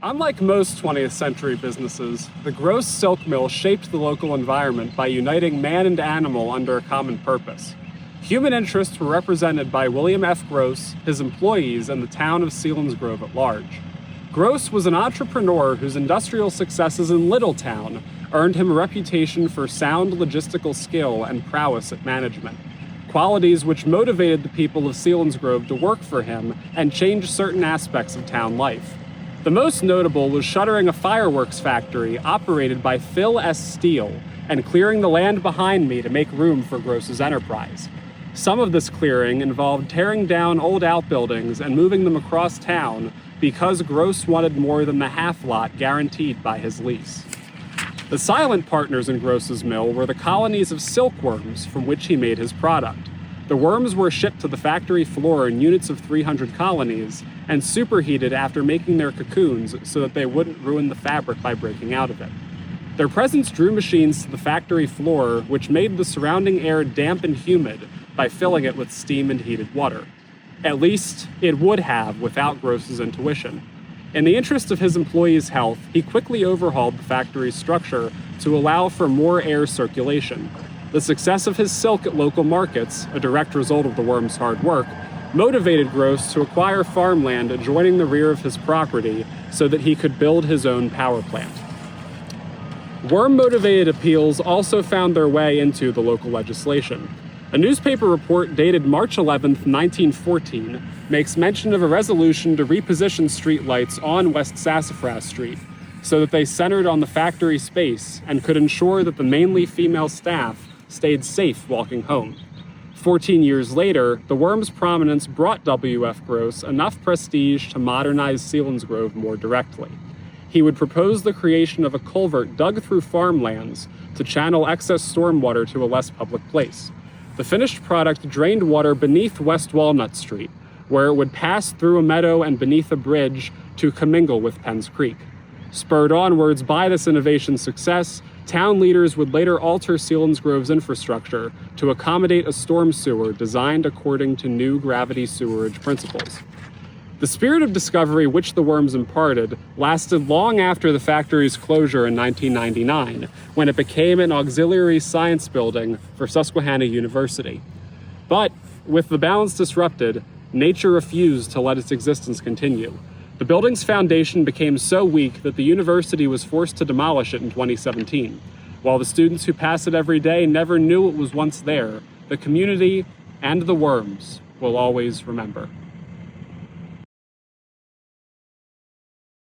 Unlike most 20th century businesses, the Groce silk mill shaped the local environment by uniting man and animal under a common purpose. Human interests were represented by William F. Groce, his employees, and the town of Selinsgrove at large. Groce was an entrepreneur whose industrial successes in Littletown earned him a reputation for sound logistical skill and prowess at management, qualities which motivated the people of Selinsgrove to work for him and change certain aspects of town life. The most notable was shuttering a fireworks factory operated by Phil S. Steele and clearing the land behind me to make room for Groce's enterprise. Some of this clearing involved tearing down old outbuildings and moving them across town because Groce wanted more than the half lot guaranteed by his lease. The silent partners in Groce's mill were the colonies of silkworms from which he made his product. The worms were shipped to the factory floor in units of 300 colonies and superheated after making their cocoons so that they wouldn't ruin the fabric by breaking out of it. Their presence drew machines to the factory floor, which made the surrounding air damp and humid by filling it with steam and heated water. At least, it would have without Groce's intuition. In the interest of his employees' health, he quickly overhauled the factory's structure to allow for more air circulation. The success of his silk at local markets, a direct result of the worm's hard work, motivated Groce to acquire farmland adjoining the rear of his property so that he could build his own power plant. Worm-motivated appeals also found their way into the local legislation. A newspaper report dated March 11, 1914, makes mention of a resolution to reposition streetlights on West Sassafras Street so that they centered on the factory space and could ensure that the mainly female staff stayed safe walking home. 14 years later, the worm's prominence brought W.F. Groce enough prestige to modernize Selinsgrove more directly. He would propose the creation of a culvert dug through farmlands to channel excess stormwater to a less public place. The finished product drained water beneath West Walnut Street, where it would pass through a meadow and beneath a bridge to commingle with Penn's Creek. Spurred onwards by this innovation's success, town leaders would later alter Selinsgrove's infrastructure to accommodate a storm sewer designed according to new gravity sewerage principles. The spirit of discovery which the worms imparted lasted long after the factory's closure in 1999, when it became an auxiliary science building for Susquehanna University. But, with the balance disrupted, nature refused to let its existence continue. The building's foundation became so weak that the university was forced to demolish it in 2017. While the students who pass it every day never knew it was once there, the community and the worms will always remember.